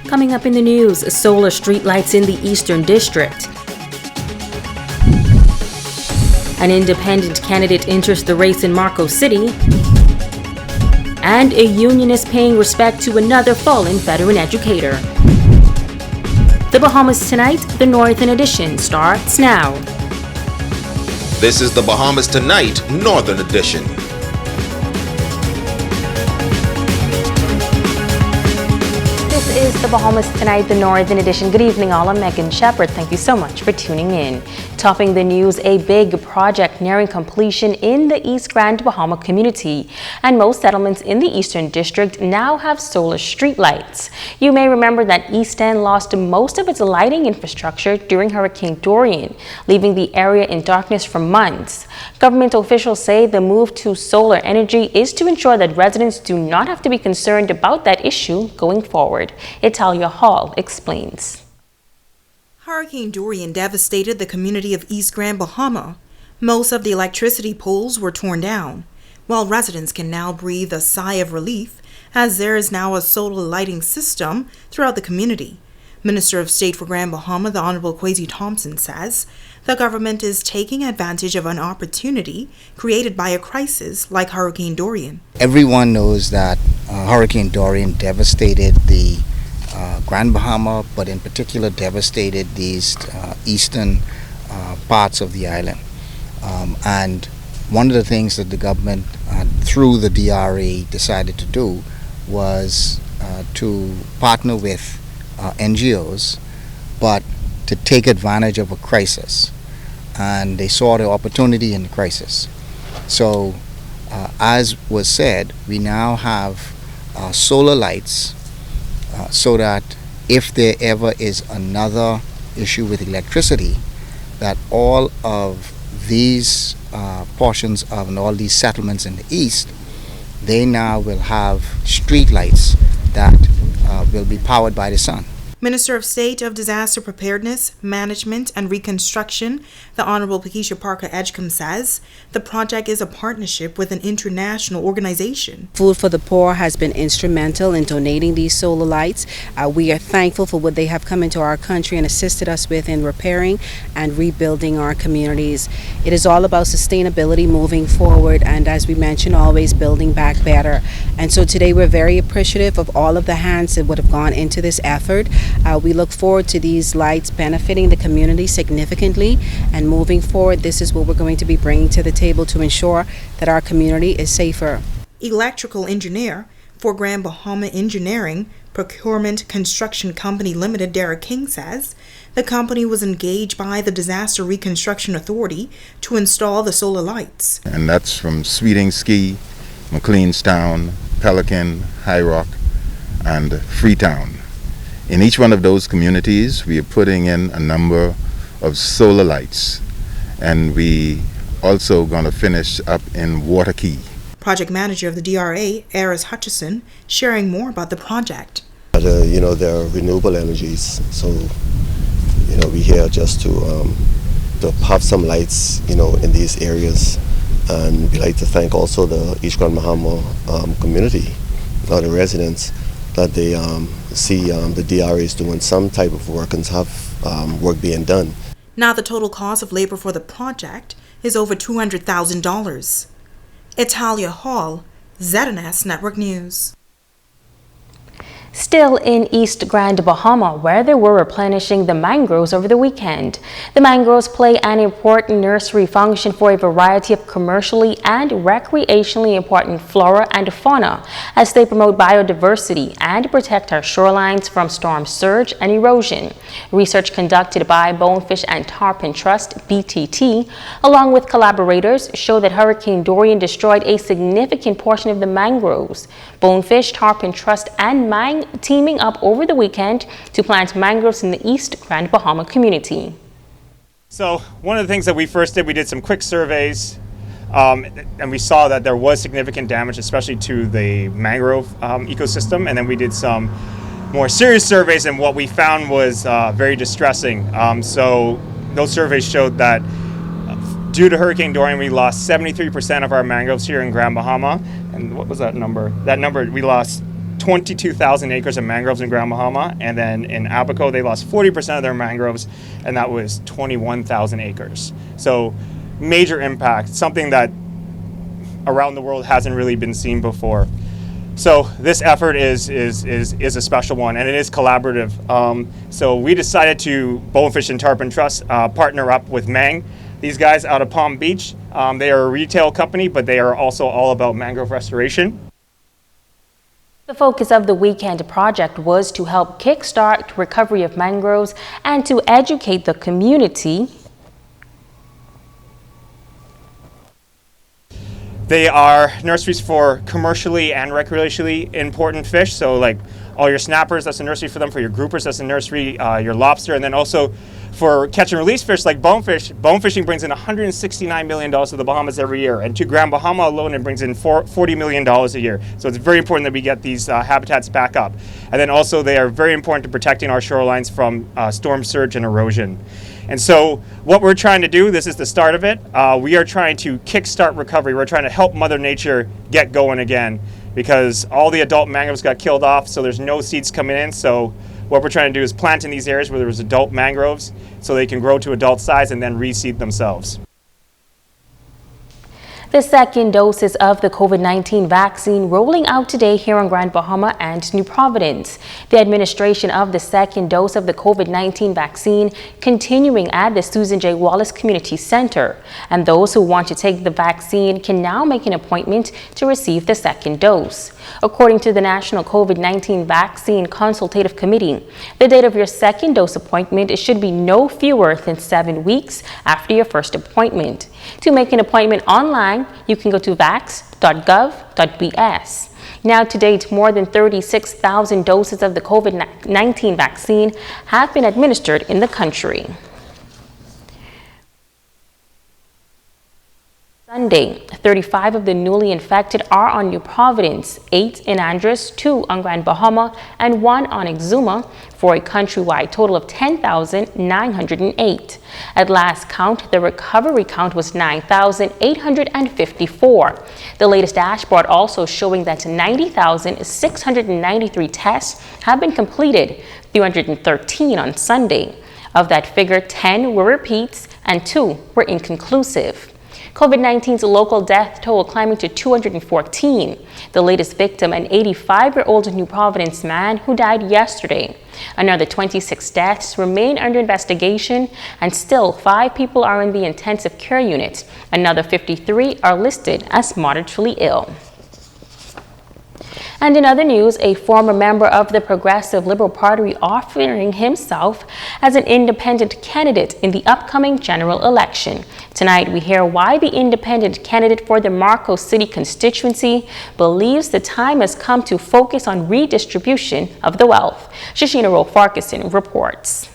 Coming up in the news, solar streetlights in the Eastern District. An independent candidate enters the race in Marco City. And a unionist paying respect to another fallen veteran educator. The Bahamas Tonight, the Northern Edition, starts now. This is the Bahamas Tonight, Northern Edition. This is the Bahamas Tonight, the Northern Edition. Good evening, all. I'm Megan Shepard. Thank you so much for tuning in. Topping the news, a big project nearing completion in the East Grand Bahama community. And most settlements in the Eastern District now have solar streetlights. You may remember that East End lost most of its lighting infrastructure during Hurricane Dorian, leaving the area in darkness for months. Government officials say the move to solar energy is to ensure that residents do not have to be concerned about that issue going forward. Italia Hall explains. Hurricane Dorian devastated the community of East Grand Bahama. Most of the electricity poles were torn down, while residents can now breathe a sigh of relief as there is now a solar lighting system throughout the community. Minister of State for Grand Bahama, the Honorable Kwesi Thompson, says the government is taking advantage of an opportunity created by a crisis like Hurricane Dorian. Everyone knows that Hurricane Dorian devastated the Grand Bahama, but in particular devastated these eastern parts of the island. And one of the things that the government, through the DRA, decided to do was to partner with NGOs, but to take advantage of a crisis. And they saw the opportunity in the crisis. So, as was said, we now have solar lights so that if there ever is another issue with electricity, that all of these portions of and all these settlements in the east, they now will have street lights that will be powered by the sun. Minister of State of Disaster Preparedness, Management and Reconstruction, the Honorable Pakeisha Parker Edgecombe, says the project is a partnership with an international organization. Food for the Poor has been instrumental in donating these solar lights. We are thankful for what they have come into our country and assisted us with in repairing and rebuilding our communities. It is all about sustainability moving forward, and as we mentioned, always building back better. And so today we're very appreciative of all of the hands that would have gone into this effort. We look forward to these lights benefiting the community significantly, and moving forward, this is what we're going to be bringing to the table to ensure that our community is safer. Electrical engineer for Grand Bahama Engineering Procurement Construction Company Limited, Derek King, says the company was engaged by the Disaster Reconstruction Authority to install the solar lights. And that's from Sweeting Ski, McLeanstown, Pelican, High Rock, and Freetown. In each one of those communities, we are putting in a number of solar lights, and we also going to finish up in Waterkey. Project manager of the DRA, Aris Hutchison, sharing more about the project. There are renewable energies, so we're here just to have some lights, in these areas, and we'd like to thank also the East Grand Bahama community, the residents, that they see the DRA is doing some type of work and have work being done. Now the total cost of labor for the project is over $200,000. Italia Hall, ZNS Network News. Still in East Grand Bahama, where they were replenishing the mangroves over the weekend. The mangroves play an important nursery function for a variety of commercially and recreationally important flora and fauna as they promote biodiversity and protect our shorelines from storm surge and erosion. Research conducted by Bonefish and Tarpon Trust, BTT, along with collaborators, show that Hurricane Dorian destroyed a significant portion of the mangroves. Bonefish, Tarpon Trust, and Mang teaming up over the weekend to plant mangroves in the East Grand Bahama community. So one of the things that we first did, we did some quick surveys, and we saw that there was significant damage, especially to the mangrove ecosystem. And then we did some more serious surveys, and what we found was very distressing. So those surveys showed that due to Hurricane Dorian, we lost 73% of our mangroves here in Grand Bahama. And what was that number? That number, we lost 22,000 acres of mangroves in Grand Bahama, and then in Abaco they lost 40% of their mangroves, and that was 21,000 acres. So major impact, something that around the world hasn't really been seen before. So this effort is a special one, and it is collaborative. So we decided to, Bonefish and Tarpon Trust, partner up with Mang. These guys out of Palm Beach, they are a retail company, but they are also all about mangrove restoration. The focus of the weekend project was to help kickstart recovery of mangroves and to educate the community. They are nurseries for commercially and recreationally important fish. So like all your snappers, that's a nursery for them. For your groupers, that's a nursery. Your lobster, and then also for catch and release fish like bonefish. Bonefishing brings in $169 million to the Bahamas every year. And to Grand Bahama alone, it brings in $40 million a year. So it's very important that we get these habitats back up. And then also they are very important to protecting our shorelines from storm surge and erosion. And so what we're trying to do, this is the start of it, we are trying to kickstart recovery. We're trying to help Mother Nature get going again, because all the adult mangroves got killed off, so there's no seeds coming in. So what we're trying to do is plant in these areas where there's adult mangroves so they can grow to adult size and then reseed themselves. The second doses of the COVID-19 vaccine rolling out today here on Grand Bahama and New Providence. The administration of the second dose of the COVID-19 vaccine continuing at the Susan J. Wallace Community Center. And those who want to take the vaccine can now make an appointment to receive the second dose. According to the National COVID-19 Vaccine Consultative Committee, the date of your second dose appointment should be no fewer than 7 weeks after your first appointment. To make an appointment online, you can go to vax.gov.bs. Now to date, more than 36,000 doses of the COVID-19 vaccine have been administered in the country. Sunday, 35 of the newly infected are on New Providence, 8 in Andros, 2 on Grand Bahama, and 1 on Exuma, for a countrywide total of 10,908. At last count, the recovery count was 9,854. The latest dashboard also showing that 90,693 tests have been completed, 313 on Sunday. Of that figure, 10 were repeats and 2 were inconclusive. COVID-19's local death toll climbing to 214. The latest victim, an 85-year-old New Providence man who died yesterday. Another 26 deaths remain under investigation, and still 5 people are in the intensive care unit. Another 53 are listed as moderately ill. And in other news, a former member of the Progressive Liberal Party offering himself as an independent candidate in the upcoming general election. Tonight, we hear why the independent candidate for the Marco City constituency believes the time has come to focus on redistribution of the wealth. Shashina Rowe-Farquharson reports.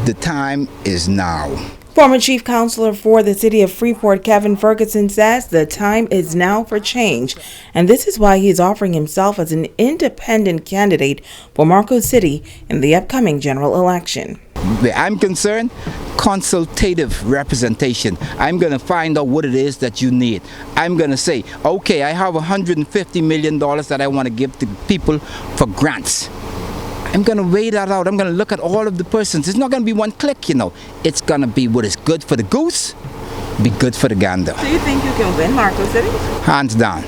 The time is now. Former Chief Counselor for the City of Freeport, Kevin Ferguson, says the time is now for change, and this is why he is offering himself as an independent candidate for Marco City in the upcoming general election. Where I'm concerned, consultative representation. I'm going to find out what it is that you need. I'm going to say, okay, I have $150 million that I want to give to people for grants. I'm going to weigh that out. I'm going to look at all of the persons. It's not going to be one click, you know. It's going to be what is good for the goose, be good for the gander. Do you think you can win Marco City? Hands down.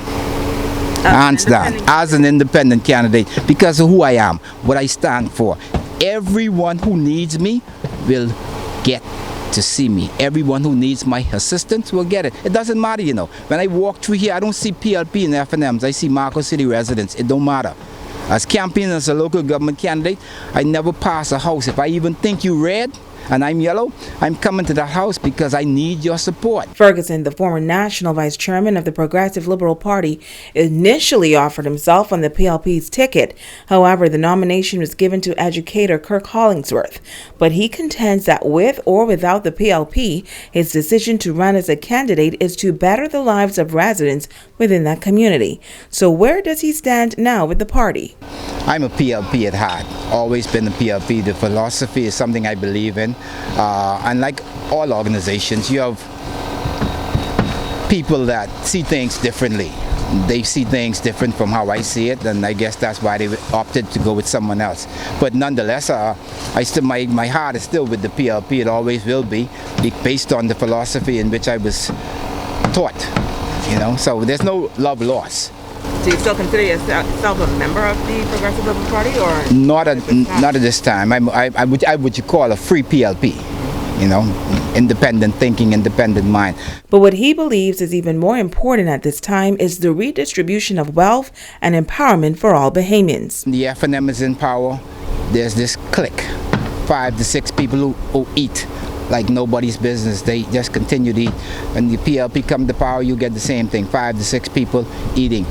Hands down. As an independent candidate, because of who I am, what I stand for. Everyone who needs me will get to see me. Everyone who needs my assistance will get it. It doesn't matter, you know. When I walk through here, I don't see PLP and F&Ms. I see Marco City residents. It don't matter. As campaigning as a local government candidate, I never pass a house. If I even think you red and I'm yellow, I'm coming to that house because I need your support. Ferguson, the former national vice chairman of the Progressive Liberal Party, initially offered himself on the PLP's ticket. However, the nomination was given to educator Kirk Hollingsworth. But he contends that with or without the PLP, his decision to run as a candidate is to better the lives of residents within that community. So where does he stand now with the party? I'm a PLP at heart. Always been a PLP. The philosophy is something I believe in. And like all organizations, you have people that see things differently. they see things different from how I see it, and I guess that's why they opted to go with someone else. But nonetheless, my heart is still with the PLP. It always will be, based on the philosophy in which I was taught. So there's no love lost. Do you still consider yourself a member of the Progressive Liberal Party, or not at this time? I would call a free PLP. Independent thinking, independent mind. But what he believes is even more important at this time is the redistribution of wealth and empowerment for all Bahamians. The FNM is in power. There's this clique, 5 to 6 people who eat like nobody's business. They just continue to eat. When the PLP come to power, you get the same thing, 5 to 6 people eating.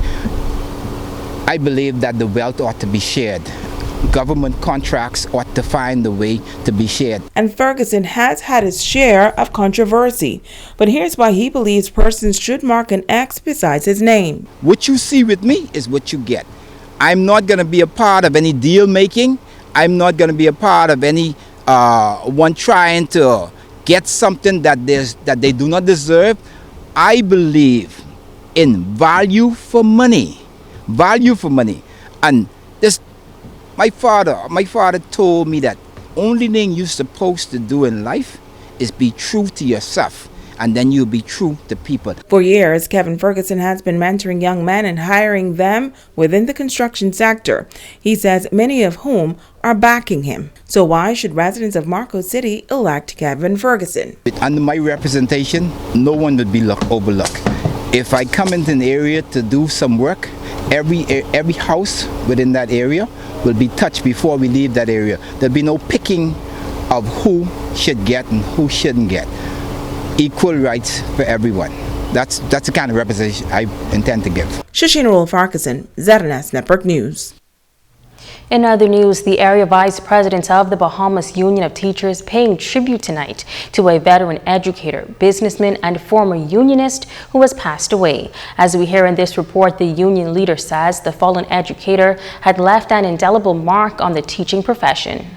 I believe that the wealth ought to be shared. Government contracts ought to find a way to be shared. And Ferguson has had his share of controversy. But here's why he believes persons should mark an X besides his name. What you see with me is what you get. I'm not going to be a part of any deal making. I'm not going to be a part of any one trying to get something that they do not deserve. I believe in value for money. Value for money. And this, my father told me that only thing you're supposed to do in life is be true to yourself, and then you'll be true to people. For years, Kevin Ferguson has been mentoring young men and hiring them within the construction sector. He says many of whom are backing him. So why should residents of Marco City elect Kevin Ferguson? Under my representation, no one would be overlooked. If I come into an area to do some work, every house within that area will be touched before we leave that area. There'll be no picking of who should get and who shouldn't get. Equal rights for everyone. That's the kind of representation I intend to give. Shashina Farquharson, ZNS Network News. In other news, the area vice president of the Bahamas Union of Teachers paying tribute tonight to a veteran educator, businessman, and former unionist who has passed away. As we hear in this report, the union leader says the fallen educator had left an indelible mark on the teaching profession.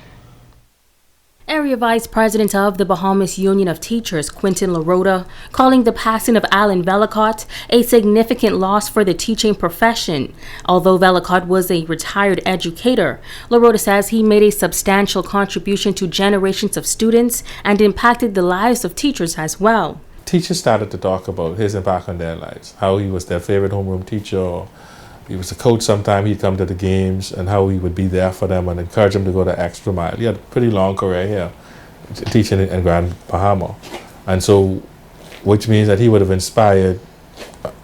Area Vice President of the Bahamas Union of Teachers, Quentin LaRota, calling the passing of Alan Vellacott a significant loss for the teaching profession. Although Vellacott was a retired educator, LaRota says he made a substantial contribution to generations of students and impacted the lives of teachers as well. Teachers started to talk about his impact on their lives, how he was their favorite homeroom teacher. He was a coach sometime, he'd come to the games, and how he would be there for them and encourage them to go the extra mile. He had a pretty long career here, teaching in Grand Bahama. And so, which means that he would have inspired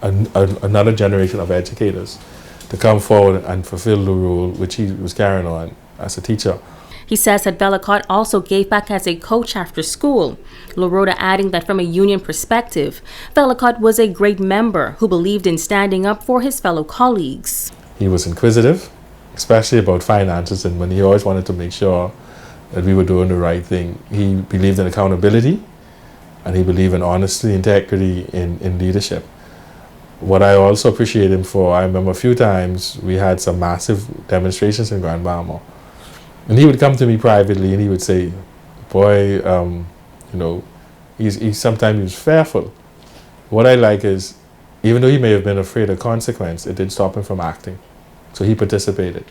another generation of educators to come forward and fulfill the role which he was carrying on as a teacher. He says that Vellacott also gave back as a coach after school. LaRota adding that from a union perspective, Vellacott was a great member who believed in standing up for his fellow colleagues. He was inquisitive, especially about finances and money. He always wanted to make sure that we were doing the right thing. He believed in accountability, and he believed in honesty, integrity in leadership. What I also appreciate him for, I remember a few times we had some massive demonstrations in Grand Bahama. And he would come to me privately and he would say, boy, sometimes he was fearful. What I like is, even though he may have been afraid of consequence, it didn't stop him from acting. So he participated.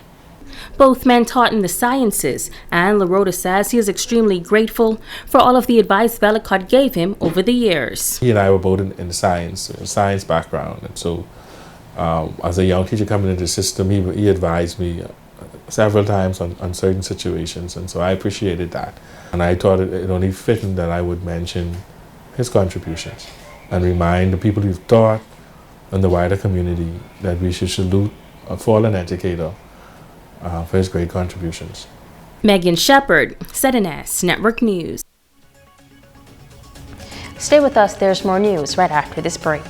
Both men taught in the sciences, and LaRota says he is extremely grateful for all of the advice Vellacott gave him over the years. He and I were both in science background. And so as a young teacher coming into the system, he advised me several times on certain situations, and so I appreciated that. And I thought it only fitting that I would mention his contributions and remind the people who've taught and the wider community that we should salute a fallen educator for his great contributions. Megan Shepard, ZNS Network News. Stay with us, there's more news right after this break.